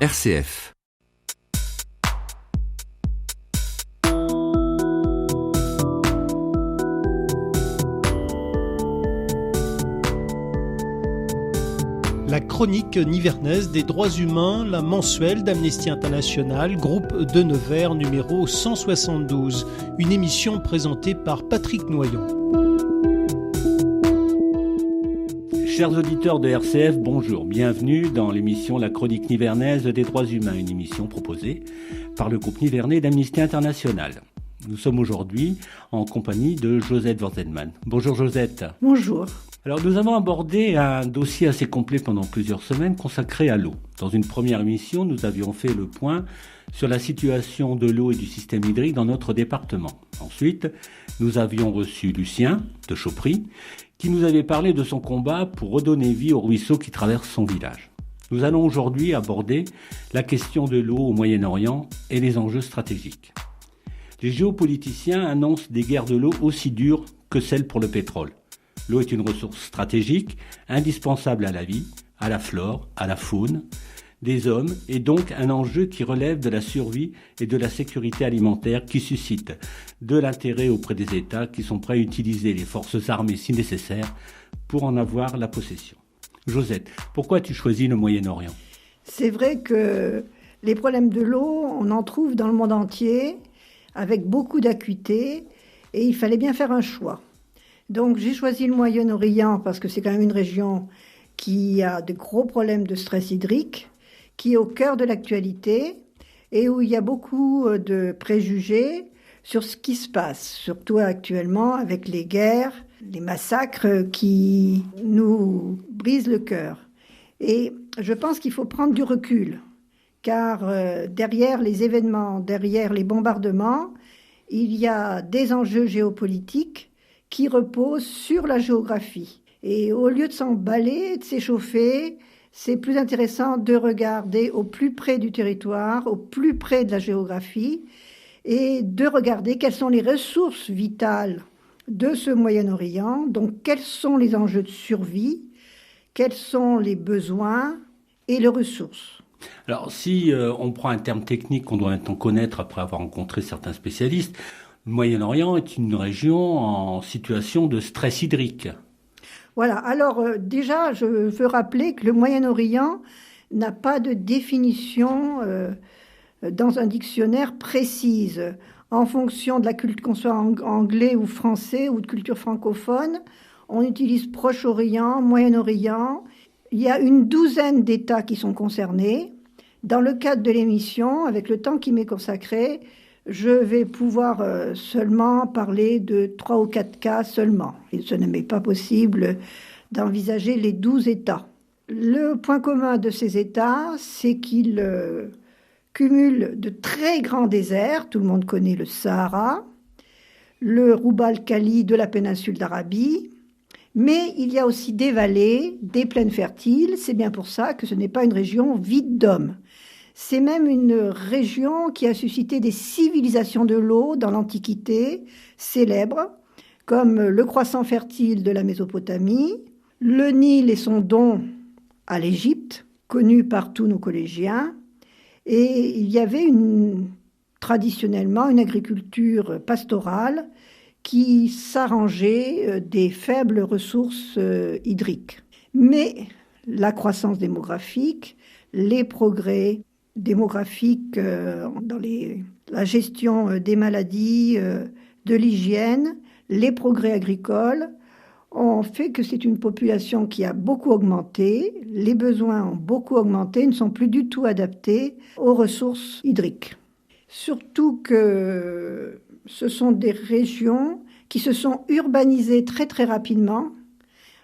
RCF. La chronique nivernaise des droits humains, la mensuelle d'Amnesty International, groupe de Nevers, numéro 172. Une émission présentée par Patrick Noyon. Chers auditeurs de RCF, bonjour. Bienvenue dans l'émission La chronique nivernaise des droits humains, une émission proposée par le groupe nivernais d'Amnesty International. Nous sommes aujourd'hui en compagnie de Josette Worzenman. Bonjour Josette. Bonjour. Alors nous avons abordé un dossier assez complet pendant plusieurs semaines consacré à l'eau. Dans une première émission, nous avions fait le point sur la situation de l'eau et du système hydrique dans notre département. Ensuite, nous avions reçu Lucien de Chaupry qui nous avait parlé de son combat pour redonner vie au ruisseau qui traverse son village. Nous allons aujourd'hui aborder la question de l'eau au Moyen-Orient et les enjeux stratégiques. Les géopoliticiens annoncent des guerres de l'eau aussi dures que celles pour le pétrole. L'eau est une ressource stratégique, indispensable à la vie, à la flore, à la faune des hommes, et donc un enjeu qui relève de la survie et de la sécurité alimentaire, qui suscite de l'intérêt auprès des États qui sont prêts à utiliser les forces armées si nécessaire pour en avoir la possession. Josette, pourquoi as-tu choisi le Moyen-Orient ? C'est vrai que les problèmes de l'eau, on en trouve dans le monde entier, avec beaucoup d'acuité, et il fallait bien faire un choix. Donc j'ai choisi le Moyen-Orient parce que c'est quand même une région qui a de gros problèmes de stress hydrique, qui est au cœur de l'actualité et où il y a beaucoup de préjugés sur ce qui se passe, surtout actuellement avec les guerres, les massacres qui nous brisent le cœur. Et je pense qu'il faut prendre du recul, car derrière les événements, derrière les bombardements, il y a des enjeux géopolitiques qui reposent sur la géographie. Et au lieu de s'emballer, de s'échauffer, c'est plus intéressant de regarder au plus près du territoire, au plus près de la géographie, et de regarder quelles sont les ressources vitales de ce Moyen-Orient, donc quels sont les enjeux de survie, quels sont les besoins et les ressources. Alors si on prend un terme technique qu'on doit maintenant connaître après avoir rencontré certains spécialistes, le Moyen-Orient est une région en situation de stress hydrique. Voilà, alors déjà, je veux rappeler que le Moyen-Orient n'a pas de définition dans un dictionnaire précise. En fonction de la culture, qu'on soit anglais ou français ou de culture francophone, on utilise Proche-Orient, Moyen-Orient. Il y a une douzaine d'États qui sont concernés. Dans le cadre de l'émission, avec le temps qui m'est consacré, je vais pouvoir seulement parler de 3 ou 4 cas seulement. Et ce n'est pas possible d'envisager les 12 États. Le point commun de ces États, c'est qu'ils cumulent de très grands déserts. Tout le monde connaît le Sahara, le Rouba-el-Khali de la péninsule d'Arabie. Mais il y a aussi des vallées, des plaines fertiles. C'est bien pour ça que ce n'est pas une région vide d'hommes. C'est même une région qui a suscité des civilisations de l'eau dans l'Antiquité célèbres, comme le croissant fertile de la Mésopotamie, le Nil et son don à l'Égypte, connu par tous nos collégiens. Et il y avait traditionnellement une agriculture pastorale qui s'arrangeait des faibles ressources hydriques. Mais la croissance démographique, les progrès démographiques dans la gestion des maladies, de l'hygiène, les progrès agricoles ont fait que c'est une population qui a beaucoup augmenté, les besoins ont beaucoup augmenté, ne sont plus du tout adaptés aux ressources hydriques. Surtout que ce sont des régions qui se sont urbanisées très très rapidement,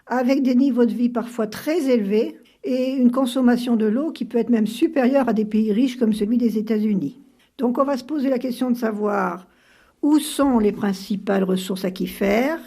avec des niveaux de vie parfois très élevés, et une consommation de l'eau qui peut être même supérieure à des pays riches comme celui des États-Unis. Donc on va se poser la question de savoir où sont les principales ressources aquifères,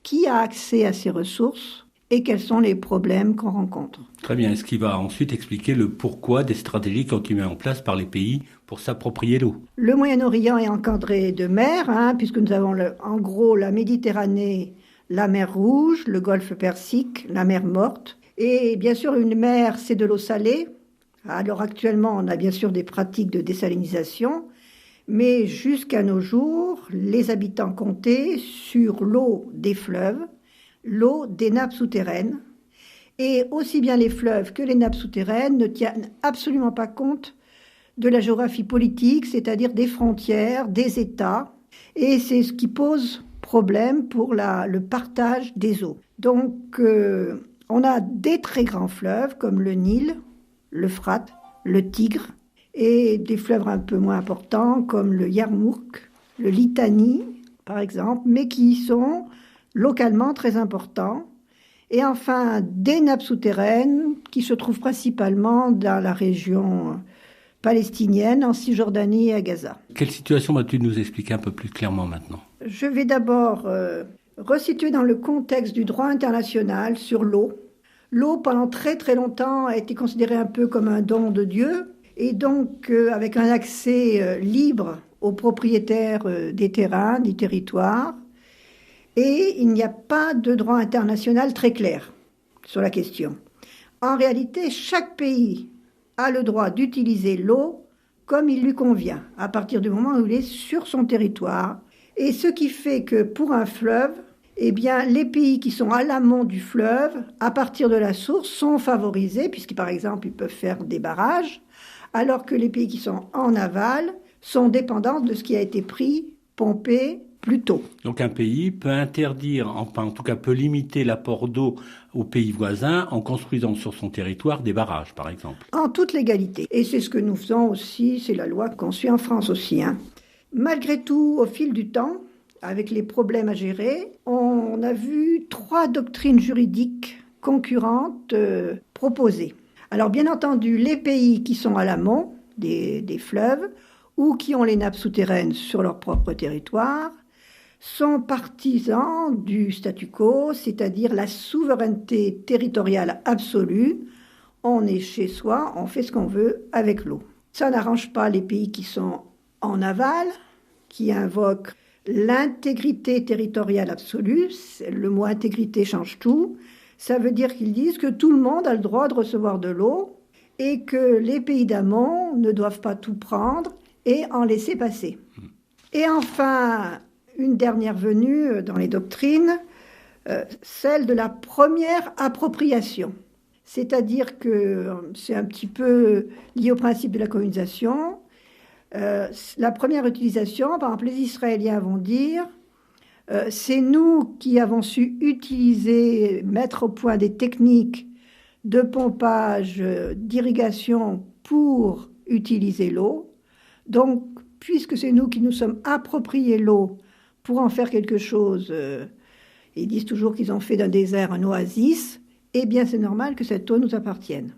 qui a accès à ces ressources et quels sont les problèmes qu'on rencontre. Très bien, ce qui va ensuite expliquer le pourquoi des stratégies qui ont été mises en place par les pays pour s'approprier l'eau. Le Moyen-Orient est encadré de mers, puisque nous avons en gros la Méditerranée, la mer Rouge, le golfe Persique, la mer Morte. Et bien sûr, une mer, c'est de l'eau salée, Alors actuellement, on a bien sûr des pratiques de désalinisation, mais jusqu'à nos jours, les habitants comptaient sur l'eau des fleuves, l'eau des nappes souterraines. Et aussi bien les fleuves que les nappes souterraines ne tiennent absolument pas compte de la géographie politique, c'est-à-dire des frontières, des États. Et c'est ce qui pose problème pour le partage des eaux. Donc, on a des très grands fleuves comme le Nil, l'Euphrate, le Tigre, et des fleuves un peu moins importants comme le Yarmouk, le Litani, par exemple, mais qui sont localement très importants. Et enfin, des nappes souterraines qui se trouvent principalement dans la région palestinienne, en Cisjordanie et à Gaza. Quelle situation vas-tu nous expliquer un peu plus clairement maintenant ? Je vais d'abord resituer dans le contexte du droit international sur l'eau. L'eau, pendant très très longtemps, a été considérée un peu comme un don de Dieu, et donc avec un accès libre aux propriétaires des terrains, des territoires. Et il n'y a pas de droit international très clair sur la question. En réalité, chaque pays a le droit d'utiliser l'eau comme il lui convient, à partir du moment où il est sur son territoire. Et ce qui fait que pour un fleuve, eh bien, les pays qui sont à l'amont du fleuve, à partir de la source, sont favorisés, puisque par exemple, ils peuvent faire des barrages, alors que les pays qui sont en aval sont dépendants de ce qui a été pris, pompé, plus tôt. Donc un pays peut interdire, enfin en tout cas peut limiter l'apport d'eau aux pays voisins en construisant sur son territoire des barrages, par exemple. En toute légalité. Et c'est ce que nous faisons aussi, c'est la loi qu'on suit en France aussi. Malgré tout, au fil du temps, avec les problèmes à gérer, on a vu 3 doctrines juridiques concurrentes proposées. Alors bien entendu, les pays qui sont à l'amont des fleuves ou qui ont les nappes souterraines sur leur propre territoire sont partisans du statu quo, c'est-à-dire la souveraineté territoriale absolue. On est chez soi, on fait ce qu'on veut avec l'eau. Ça n'arrange pas les pays qui sont en aval, qui invoquent l'intégrité territoriale absolue. Le mot intégrité change tout. Ça veut dire qu'ils disent que tout le monde a le droit de recevoir de l'eau et que les pays d'amont ne doivent pas tout prendre et en laisser passer. Et enfin, une dernière venue dans les doctrines, celle de la première appropriation. C'est-à-dire que c'est un petit peu lié au principe de la colonisation. La première utilisation, par exemple, les Israéliens vont dire c'est nous qui avons su utiliser, mettre au point des techniques de pompage, d'irrigation pour utiliser l'eau. Donc, puisque c'est nous qui nous sommes appropriés l'eau pour en faire quelque chose, ils disent toujours qu'ils ont fait d'un désert un oasis, eh bien c'est normal que cette eau nous appartienne.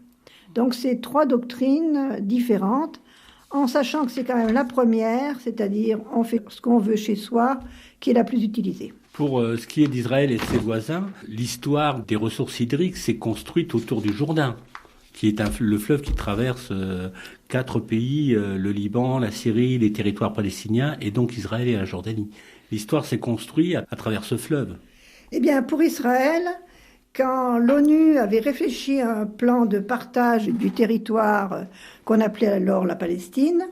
Donc c'est 3 doctrines différentes, en sachant que c'est quand même la première, c'est-à-dire on fait ce qu'on veut chez soi, qui est la plus utilisée. Pour ce qui est d'Israël et de ses voisins, l'histoire des ressources hydriques s'est construite autour du Jourdain, qui est le fleuve qui traverse 4 pays, le Liban, la Syrie, les territoires palestiniens, et donc Israël et la Jordanie. L'histoire s'est construite à travers ce fleuve. Eh bien, pour Israël, quand l'ONU avait réfléchi à un plan de partage du territoire qu'on appelait alors la Palestine,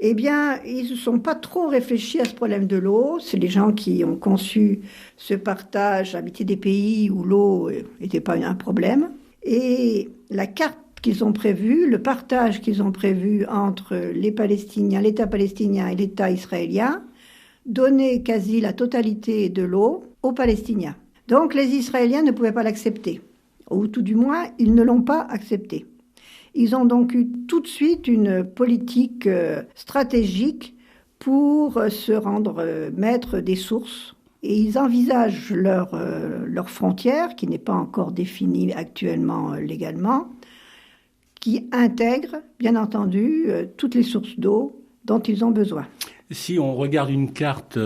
eh bien, ils ne se sont pas trop réfléchis à ce problème de l'eau. C'est les gens qui ont conçu ce partage, habiter des pays où l'eau n'était pas un problème. Et la carte qu'ils ont prévue, le partage qu'ils ont prévu entre les Palestiniens, l'État palestinien et l'État israélien, donnait quasi la totalité de l'eau aux Palestiniens. Donc les Israéliens ne pouvaient pas l'accepter, ou tout du moins, ils ne l'ont pas accepté. Ils ont donc eu tout de suite une politique stratégique pour se rendre maître des sources. Et ils envisagent leur frontière, qui n'est pas encore définie actuellement légalement, qui intègre, bien entendu, toutes les sources d'eau dont ils ont besoin. Si on regarde une carte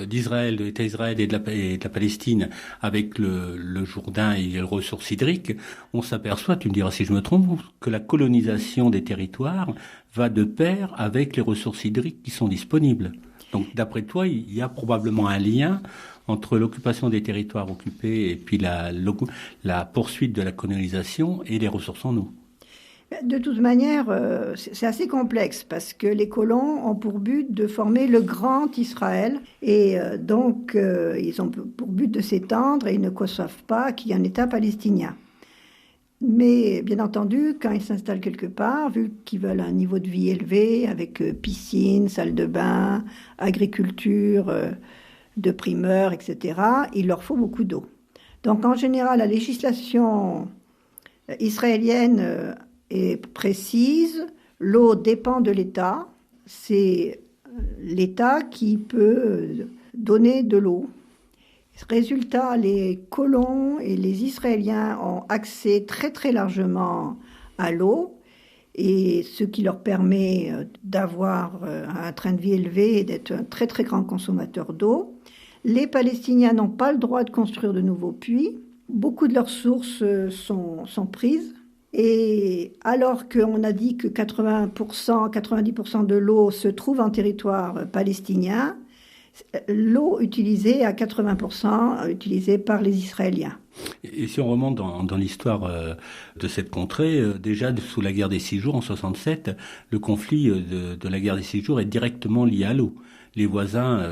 d'Israël, de l'État d'Israël et de la Palestine avec le Jourdain et les ressources hydriques, on s'aperçoit, tu me diras si je me trompe, que la colonisation des territoires va de pair avec les ressources hydriques qui sont disponibles. Donc d'après toi, il y a probablement un lien entre l'occupation des territoires occupés et puis la poursuite de la colonisation et les ressources en eau. De toute manière, c'est assez complexe parce que les colons ont pour but de former le grand Israël et donc ils ont pour but de s'étendre et ils ne conçoivent pas qu'il y ait un État palestinien. Mais bien entendu, quand ils s'installent quelque part, vu qu'ils veulent un niveau de vie élevé avec piscine, salle de bain, agriculture de primeur, etc., il leur faut beaucoup d'eau. Donc en général, la législation israélienne est précise, l'eau dépend de l'État, c'est l'État qui peut donner de l'eau. Résultat, les colons et les Israéliens ont accès très très largement à l'eau, et ce qui leur permet d'avoir un train de vie élevé et d'être un très très grand consommateur d'eau. Les Palestiniens n'ont pas le droit de construire de nouveaux puits, beaucoup de leurs sources sont prises. Et alors qu'on a dit que 90% de l'eau se trouve en territoire palestinien, l'eau utilisée à 80% utilisée par les Israéliens. Et si on remonte dans l'histoire de cette contrée, déjà sous la guerre des 6 jours en 67, le conflit de la guerre des 6 jours est directement lié à l'eau. Les voisins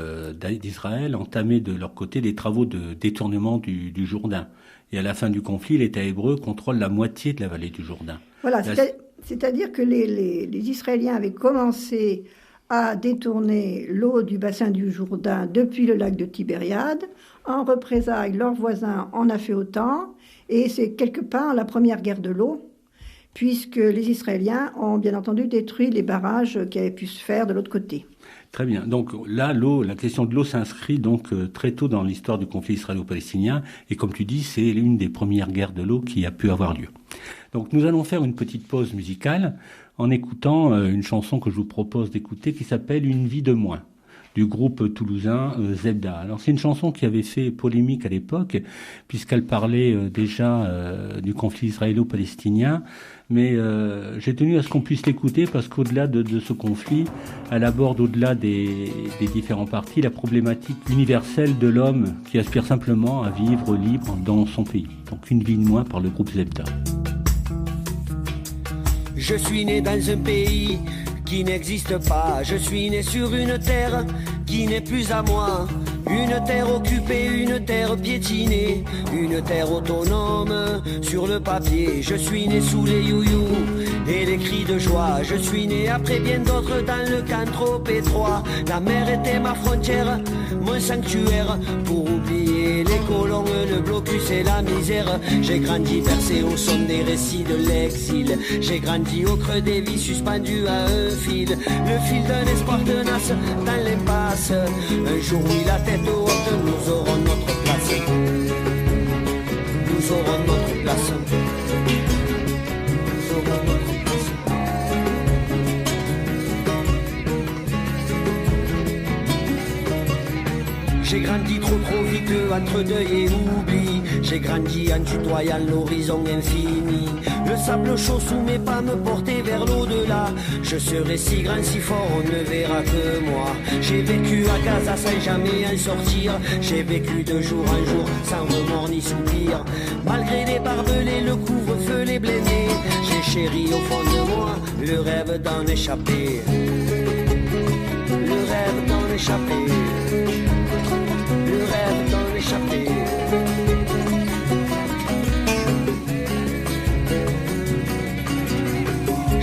d'Israël entamaient de leur côté des travaux de détournement du Jourdain. Et à la fin du conflit, l'État hébreu contrôle la moitié de la vallée du Jourdain. Voilà, c'est-à-dire que les Israéliens avaient commencé à détourner l'eau du bassin du Jourdain depuis le lac de Tibériade. En représailles, leurs voisins en ont fait autant. Et c'est quelque part la première guerre de l'eau, puisque les Israéliens ont bien entendu détruit les barrages qui avaient pu se faire de l'autre côté. Très bien. Donc là, la question de l'eau s'inscrit donc très tôt dans l'histoire du conflit israélo-palestinien. Et comme tu dis, c'est l'une des premières guerres de l'eau qui a pu avoir lieu. Donc nous allons faire une petite pause musicale en écoutant une chanson que je vous propose d'écouter qui s'appelle « Une vie de moins » du groupe toulousain Zebda. Alors c'est une chanson qui avait fait polémique à l'époque puisqu'elle parlait déjà du conflit israélo-palestinien, mais j'ai tenu à ce qu'on puisse l'écouter parce qu'au-delà de ce conflit, elle aborde au-delà des différents partis la problématique universelle de l'homme qui aspire simplement à vivre libre dans son pays. Donc Une vie de moins par le groupe Zebda. Je suis né dans un pays qui n'existe pas. Je suis né sur une terre qui n'est plus à moi. Une terre occupée, une terre piétinée, une terre autonome sur le papier. Je suis né sous les you-you et les cris de joie. Je suis né après bien d'autres dans le camp trop étroit. La mer était ma frontière, mon sanctuaire. Pour oublier les colons, le blocus et la misère. J'ai grandi bercé au son des récits de l'exil. J'ai grandi au creux des vies suspendu à un fil. Le fil d'un espoir tenace dans l'impasse. Un jour oui la tête haute, nous aurons notre place. Nous aurons notre place. Nous aurons notre place. J'ai grandi trop vite entre deuil et oubli. J'ai grandi en tutoyant l'horizon infini. Le sable chaud sous mes pas me portait vers l'au-delà. Je serai si grand, si fort, on ne verra que moi. J'ai vécu à Gaza sans jamais en sortir. J'ai vécu de jour en jour sans remords ni soupir. Malgré les barbelés, le couvre-feu, les blindés, j'ai chéri au fond de moi le rêve d'en échapper. Le rêve d'en échapper. Le rêve d'en échapper.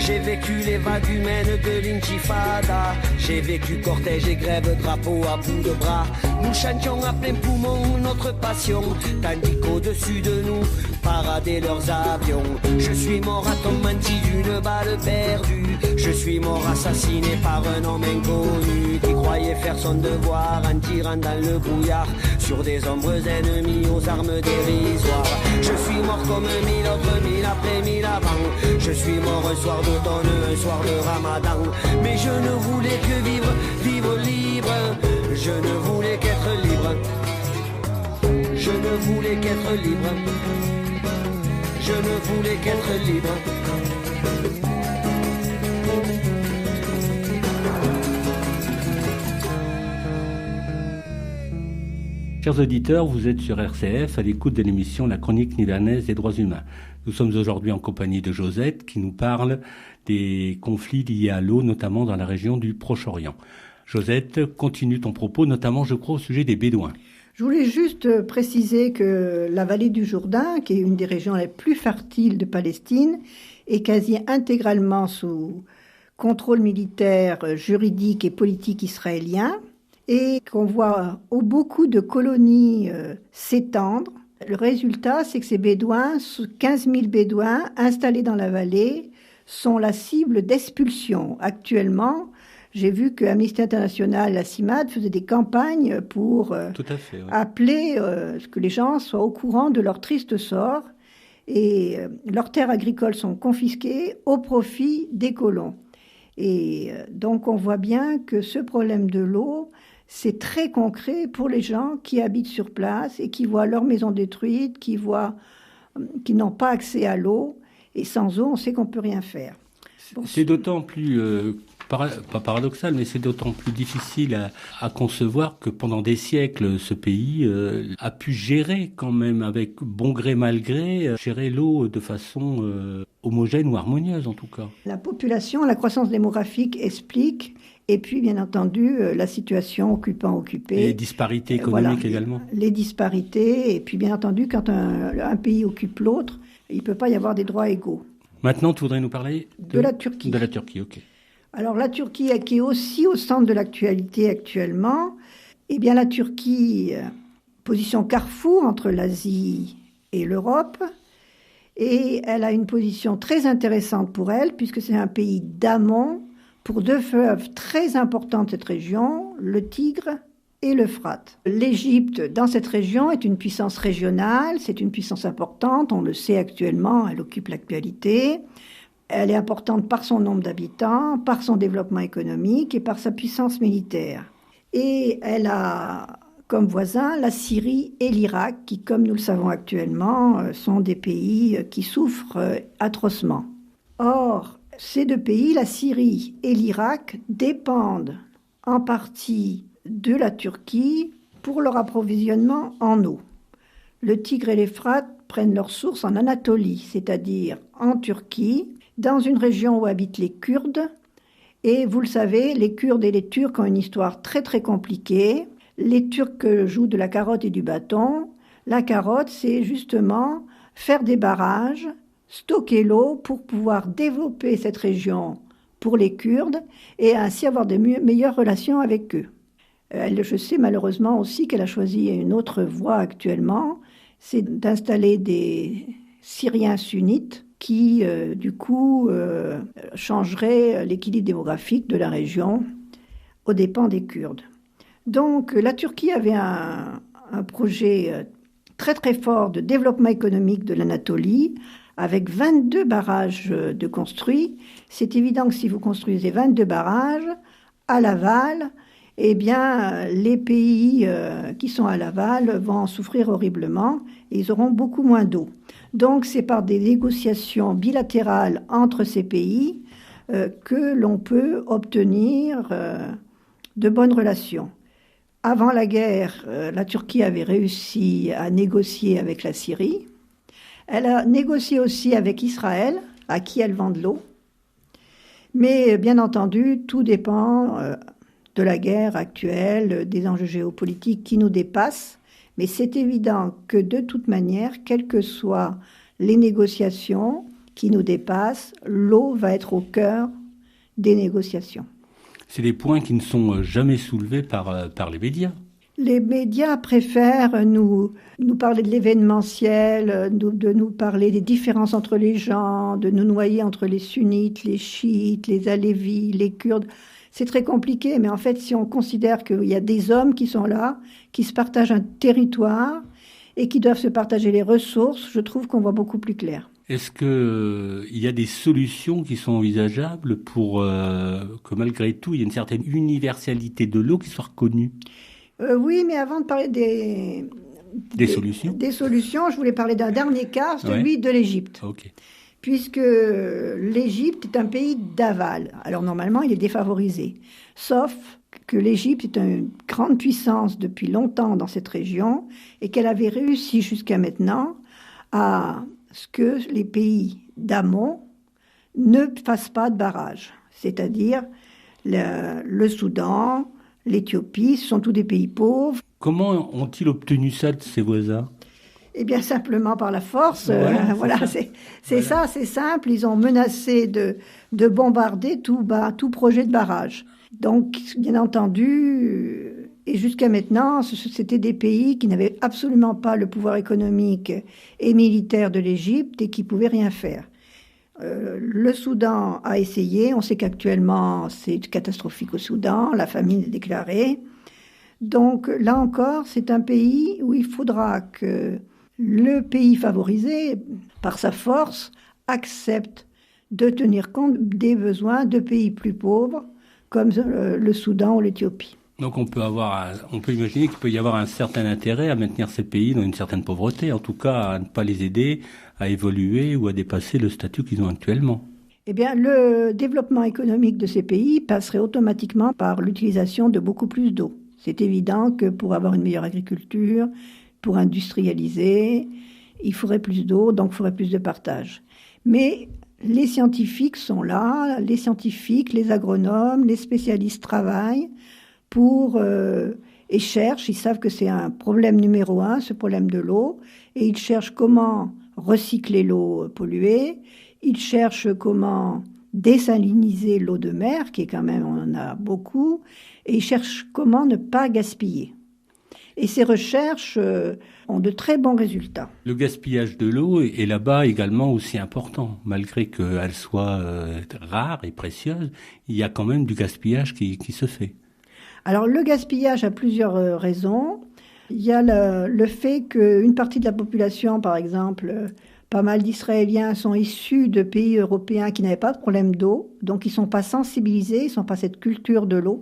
J'ai vécu les vagues humaines de l'intifada. J'ai vécu cortège et grève, drapeau à bout de bras. Nous chantions à plein poumon notre passion, tandis qu'au-dessus de nous paradaient leurs avions. Je suis mort à ton menti d'une balle perdue. Je suis mort assassiné par un homme inconnu qui croyait faire son devoir en tirant dans le brouillard sur des ombres ennemies aux armes dérisoires. Je suis mort comme 1000 autres, 1000 après, 1000 avant. Je suis mort un soir d'automne, un soir de ramadan. Mais je ne voulais que vivre, vivre libre. Je ne voulais qu'être libre. Je ne voulais qu'être libre. Je ne voulais qu'être libre. Chers auditeurs, vous êtes sur RCF à l'écoute de l'émission La Chronique Nivernaise des droits humains. Nous sommes aujourd'hui en compagnie de Josette qui nous parle des conflits liés à l'eau, notamment dans la région du Proche-Orient. Josette, continue ton propos, notamment, je crois, au sujet des Bédouins. Je voulais juste préciser que la vallée du Jourdain, qui est une des régions les plus fertiles de Palestine, est quasi intégralement sous contrôle militaire, juridique et politique israélien, et qu'on voit beaucoup de colonies s'étendre. Le résultat, c'est que ces Bédouins, 15 000 Bédouins installés dans la vallée, sont la cible d'expulsion. Actuellement, j'ai vu que Amnesty International, la CIMAD, faisait des campagnes pour appeler que les gens soient au courant de leur triste sort. Et leurs terres agricoles sont confisquées au profit des colons. Et donc on voit bien que ce problème de l'eau, c'est très concret pour les gens qui habitent sur place et qui voient leur maison détruite, qui n'ont pas accès à l'eau. Et sans eau, on sait qu'on ne peut rien faire. C'est d'autant plus, pas paradoxal, mais c'est d'autant plus difficile à concevoir que pendant des siècles, ce pays a pu gérer quand même, avec bon gré, mal gré, gérer l'eau de façon homogène ou harmonieuse en tout cas. La population, la croissance démographique explique, et puis bien entendu la situation occupant-occupé. Et les disparités économiques également. Les disparités, et puis bien entendu quand un pays occupe l'autre, il ne peut pas y avoir des droits égaux. Maintenant, tu voudrais nous parler de la Turquie. De la Turquie, ok. Alors la Turquie, qui est aussi au centre de l'actualité actuellement, eh bien la Turquie, position carrefour entre l'Asie et l'Europe, et elle a une position très intéressante pour elle, puisque c'est un pays d'amont pour deux fleuves très importants de cette région, le Tigre et l'Euphrate. L'Égypte, dans cette région, est une puissance régionale, c'est une puissance importante, on le sait actuellement, elle occupe l'actualité. Elle est importante par son nombre d'habitants, par son développement économique et par sa puissance militaire. Et elle a comme voisins la Syrie et l'Irak, qui, comme nous le savons actuellement, sont des pays qui souffrent atrocement. Or, ces deux pays, la Syrie et l'Irak, dépendent en partie de la Turquie pour leur approvisionnement en eau. Le Tigre et l'Euphrate prennent leur source en Anatolie, c'est-à-dire en Turquie, dans une région où habitent les Kurdes. Et vous le savez, les Kurdes et les Turcs ont une histoire très très compliquée. Les Turcs jouent de la carotte et du bâton. La carotte, c'est justement faire des barrages, stocker l'eau pour pouvoir développer cette région pour les Kurdes et ainsi avoir de meilleures relations avec eux. Je sais malheureusement aussi qu'elle a choisi une autre voie actuellement, c'est d'installer des Syriens sunnites qui, du coup, changeraient l'équilibre démographique de la région aux dépens des Kurdes. Donc, la Turquie avait un projet très très fort de développement économique de l'Anatolie, avec 22 barrages de construits. C'est évident que si vous construisez 22 barrages, à l'aval, eh bien, les pays qui sont à l'aval vont en souffrir horriblement et ils auront beaucoup moins d'eau. Donc, c'est par des négociations bilatérales entre ces pays que l'on peut obtenir de bonnes relations. Avant la guerre, la Turquie avait réussi à négocier avec la Syrie. Elle a négocié aussi avec Israël, à qui elle vend de l'eau. Mais bien entendu, tout dépend de la guerre actuelle, des enjeux géopolitiques qui nous dépassent. Mais c'est évident que de toute manière, quelles que soient les négociations qui nous dépassent, l'eau va être au cœur des négociations. C'est des points qui ne sont jamais soulevés par les médias. Les médias préfèrent nous parler de l'événementiel, de nous parler des différences entre les gens, de nous noyer entre les sunnites, les chiites, les alévis, les kurdes. C'est très compliqué, mais en fait, si on considère qu'il y a des hommes qui sont là, qui se partagent un territoire et qui doivent se partager les ressources, je trouve qu'on voit beaucoup plus clair. Est-ce qu'il y a des solutions qui sont envisageables pour que malgré tout, il y ait une certaine universalité de l'eau qui soit reconnue ? Oui, mais avant de parler des solutions, je voulais parler d'un dernier cas, celui de l'Égypte. Okay. puisque l'Égypte est un pays d'aval. Alors normalement, il est défavorisé. Sauf que l'Égypte est une grande puissance depuis longtemps dans cette région et qu'elle avait réussi jusqu'à maintenant à ce que les pays d'amont ne fassent pas de barrage. C'est-à-dire le Soudan, l'Éthiopie, ce sont tous des pays pauvres. Comment ont-ils obtenu ça de ses voisins ? Eh bien, simplement par la force. Voilà, c'est ça, c'est simple. Ils ont menacé de bombarder tout projet de barrage. Donc, bien entendu, et jusqu'à maintenant, c'était des pays qui n'avaient absolument pas le pouvoir économique et militaire de l'Égypte et qui pouvaient rien faire. Le Soudan a essayé. On sait qu'actuellement, c'est catastrophique au Soudan. La famine est déclarée. Donc, là encore, c'est un pays où il faudra que le pays favorisé, par sa force, accepte de tenir compte des besoins de pays plus pauvres, comme le Soudan ou l'Éthiopie. Donc on peut imaginer qu'il peut y avoir un certain intérêt à maintenir ces pays dans une certaine pauvreté, en tout cas à ne pas les aider à évoluer ou à dépasser le statut qu'ils ont actuellement. Eh bien, le développement économique de ces pays passerait automatiquement par l'utilisation de beaucoup plus d'eau. C'est évident que pour avoir une meilleure agriculture, pour industrialiser, il faudrait plus d'eau, donc il faudrait plus de partage. Mais les scientifiques sont là, les scientifiques, les agronomes, les spécialistes travaillent et cherchent, ils savent que c'est un problème numéro 1, ce problème de l'eau, et ils cherchent comment recycler l'eau polluée, ils cherchent comment désaliniser l'eau de mer, qui est quand même, on en a beaucoup, et ils cherchent comment ne pas gaspiller. Et ces recherches ont de très bons résultats. Le gaspillage de l'eau est là-bas également aussi important. Malgré qu'elle soit rare et précieuse, il y a quand même du gaspillage qui se fait. Alors le gaspillage a plusieurs raisons. Il y a le fait qu'une partie de la population, par exemple, pas mal d'Israéliens sont issus de pays européens qui n'avaient pas de problème d'eau, donc ils ne sont pas sensibilisés, ils n'ont pas cette culture de l'eau.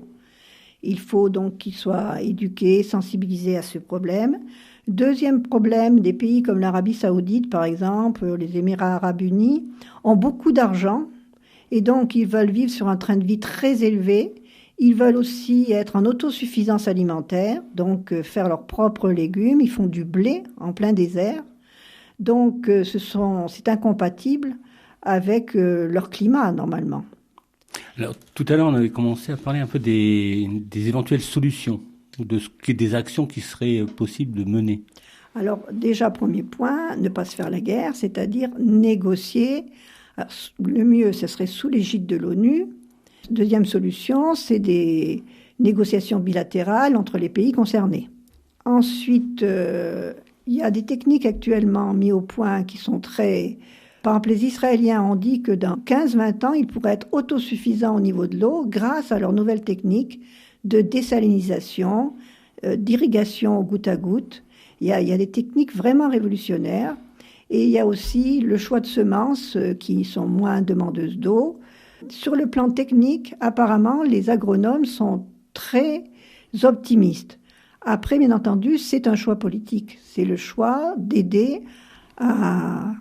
Il faut donc qu'ils soient éduqués, sensibilisés à ce problème. Deuxième problème, des pays comme l'Arabie Saoudite, par exemple, les Émirats Arabes Unis, ont beaucoup d'argent et donc ils veulent vivre sur un train de vie très élevé. Ils veulent aussi être en autosuffisance alimentaire, donc faire leurs propres légumes. Ils font du blé en plein désert. Donc c'est incompatible avec leur climat normalement. Alors, tout à l'heure, on avait commencé à parler un peu des éventuelles solutions, des actions qui seraient possibles de mener. Alors, déjà, premier point, ne pas se faire la guerre, c'est-à-dire négocier. Alors, le mieux, ce serait sous l'égide de l'ONU. Deuxième solution, c'est des négociations bilatérales entre les pays concernés. Ensuite, il y a des techniques actuellement mises au point qui sont très... Par exemple, les Israéliens ont dit que dans 15-20 ans, ils pourraient être autosuffisants au niveau de l'eau grâce à leurs nouvelles techniques de désalinisation, d'irrigation au goutte à goutte. Il y a des techniques vraiment révolutionnaires. Et il y a aussi le choix de semences qui sont moins demandeuses d'eau. Sur le plan technique, apparemment, les agronomes sont très optimistes. Après, bien entendu, c'est un choix politique. C'est le choix d'aider à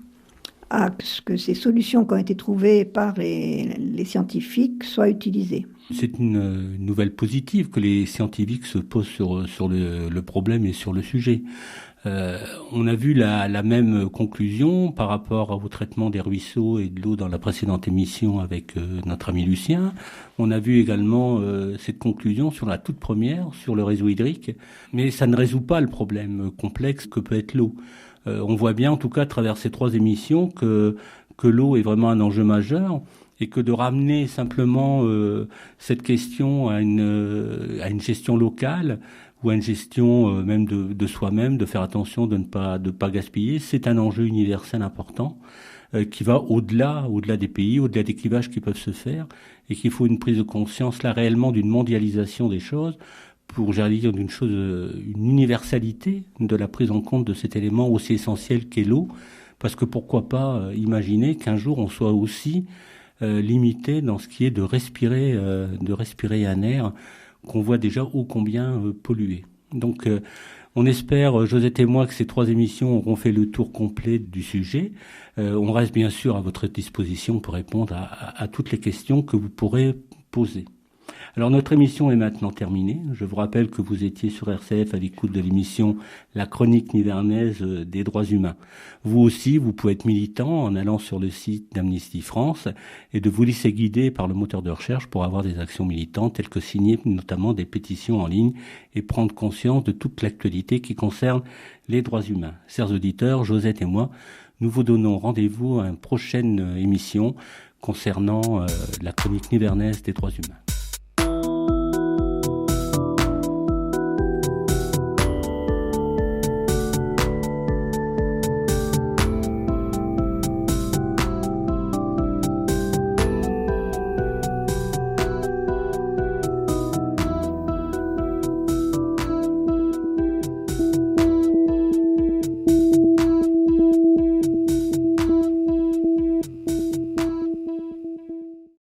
ce que ces solutions qui ont été trouvées par les scientifiques soient utilisées. C'est une nouvelle positive que les scientifiques se posent sur le problème et sur le sujet. On a vu la même conclusion par rapport au traitement des ruisseaux et de l'eau dans la précédente émission avec notre ami Lucien. On a vu également cette conclusion sur la toute première, sur le réseau hydrique. Mais ça ne résout pas le problème complexe que peut être l'eau. On voit bien, en tout cas, à travers ces 3 émissions, que l'eau est vraiment un enjeu majeur et que de ramener simplement cette question à une gestion locale ou à une gestion même de soi-même, de faire attention de ne pas gaspiller, c'est un enjeu universel important qui va au-delà des pays, au-delà des clivages qui peuvent se faire et qu'il faut une prise de conscience là réellement d'une mondialisation des choses pour, j'allais dire, une universalité de la prise en compte de cet élément aussi essentiel qu'est l'eau, parce que pourquoi pas imaginer qu'un jour on soit aussi limité dans ce qui est de respirer un air qu'on voit déjà ô combien pollué. Donc On espère, Josette et moi, que ces 3 émissions auront fait le tour complet du sujet. On reste bien sûr à votre disposition pour répondre à toutes les questions que vous pourrez poser. Alors notre émission est maintenant terminée. Je vous rappelle que vous étiez sur RCF à l'écoute de l'émission La Chronique Nivernaise des droits humains. Vous aussi, vous pouvez être militant en allant sur le site d'Amnesty France et de vous laisser guider par le moteur de recherche pour avoir des actions militantes telles que signer notamment des pétitions en ligne et prendre conscience de toute l'actualité qui concerne les droits humains. Chers auditeurs, Josette et moi, nous vous donnons rendez-vous à une prochaine émission concernant la Chronique Nivernaise des droits humains.